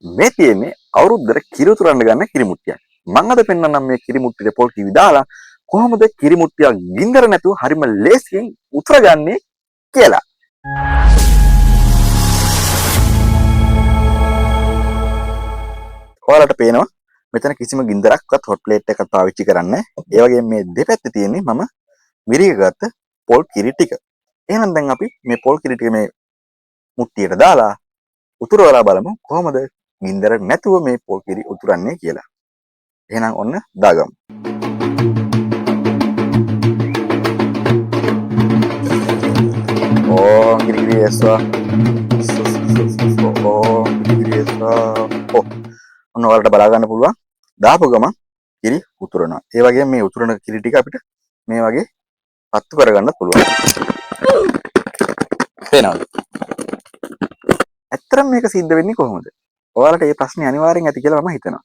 මේ තියෙන්නේ අවුරුද්දට කිරි උතුරන්න ගන්න කිරිමුට්ටියක්. මම අද පෙන්නන්නම් මේ කිරිමුට්ටියට පොල් කිවි දාලා කොහොමද කිරිමුට්ටියක් ගින්දර නැතුව හරිම ලේසියෙන් උතුරගන්නේ කියලා. ඔයාලට පේනවා මෙතන කිසිම ගින්දරක්වත් හොට් ප්ලේට් එකක් පාවිච්චි කරන්නේ නැහැ. ඒ වගේම මේ දෙපැත්තේ තියෙන්නේ මම මිරිකගත්ත පොල් කිරි ටික. එහෙනම් දැන් අපි මේ පොල් කිරි ටික මේ මුට්ටියට දාලා උතුරවලා බලමු කොහොමද ගින්දර නැතුව මේ පොල් කිරි උතුරන්නේ කියලා. එහෙනම් ඔන්න දාගමු. කිරි කිරි ඇස්වා. කිරි ඇස්වා. ඔන්න ඔයාලට බලා ගන්න පුළුවන්. දාපු ගමන් කිරි උතුරනවා. ඒ වගේම මේ උතුරන කිරි ටික අපිට මේ වගේ පත්තු කරගන්න පුළුවන්. තේනවද? ඇත්තටම මේක සිද්ධ වෙන්නේ කොහොමද? ඔයාලට මේ ප්‍රශ්නේ අනිවාර්යෙන් ඇති කියලා මම හිතනවා.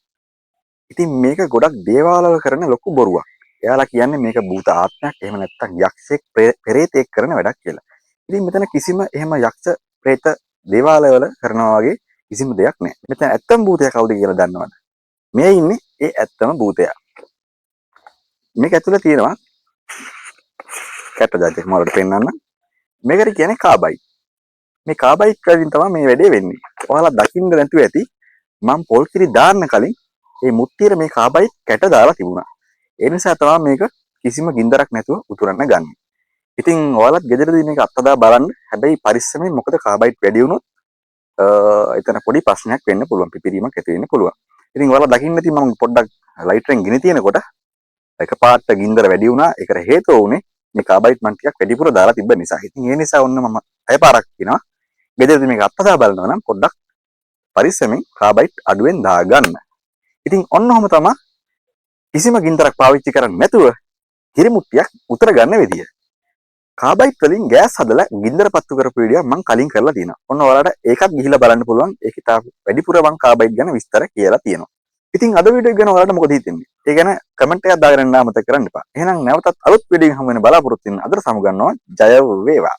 ඉතින් මේක ගොඩක් දේවාලවල කරන ලොකු බොරුවක්. එයාලා කියන්නේ මේක භූත ආත්මයක් එහෙම නැත්නම් යක්ෂයෙක් පෙරේතෙක් කරන වැඩක් කියලා. ඉතින් මෙතන කිසිම එහෙම යක්ෂ ප්‍රේත දේවාලවල කරනවා වගේ කිසිම දෙයක් නැහැ. මෙතන ඇත්තම භූතයා කවුද කියලා දන්නවද? මේ ඉන්නේ ඒ ඇත්තම භූතයා. මේක ඇතුලේ තියෙනවා කැට જાතියක් මම ඔයාලට පෙන්නන්නම්. මේකට කියන්නේ කාබයිට්. මේ කාබයිට් වලින් තමයි මේ වැඩේ වෙන්නේ. ඔයාලා දකින්න නැතුව ඇති මම පොල් කිරි දාන්න කලින් මේ මුට්ටියේ මේ කාබයිට් කැට දාලා තිබුණා. ඒ නිසා තමයි මේක කිසිම ගින්දරක් නැතුව උතුරන්න ගන්නේ. ඉතින් ඔයාලත් ගෙදරදී මේක අත්දැක බලන්න. හැබැයි පරිස්සමෙන් මොකද කාබයිට් වැඩි වුණොත් එතන පොඩි ප්‍රශ්නයක් වෙන්න පුළුවන්. පිපිරීමක් ඇති වෙන්න පුළුවන්. ඉතින් ඔයාලා දකින්න ඇති මම පොඩ්ඩක් ලයිටරෙන් ගිනි තියනකොට එකපාරට ගින්දර වැඩි වුණා. ඒකට හේතුව උනේ මේ කාබයිට් මන් ටිකක් වැඩිපුර දාලා තිබ්බ නිසා. ඉතින් ඒ නිසා ඔන්න මම අයපාරක් කියනවා. ගෙදරදී මේක අත්දැක බලනවා නම් පොඩ්ඩක් පරිස්සමෙන් කාබයිට් අඩුවෙන් දාගන්න. ඉතින් ඔන්න ඔහම තමයි කිසිම ගින්දරක් පාවිච්චි කරන්නේ නැතුව කිරිමුට්ටියක් උතර ගන්න විදිය. කාබයිට් වලින් ගෑස් හදලා ගින්දර පත්තු කරපු වීඩියෝ මම කලින් කරලා තියෙනවා. ඔන්න ඔයාලට ඒකත් ගිහිල්ලා බලන්න පුළුවන්. ඒකේ තා වැඩිපුර මම කාබයිට් ගැන විස්තර කියලා තියෙනවා. ඉතින් අද වීඩියෝ ගැන ඔයාලට මොකද හිතෙන්නේ? ඒ ගැන කමෙන්ට් එකක් දාගෙන ඉන්න අමතක කරන්න එපා. එහෙනම් නැවතත් අලුත් වීඩියෝ එකකින් හමු වෙන බලාපොරොත්තු වෙන අදට සමු ගන්නවා. ජය වේවා.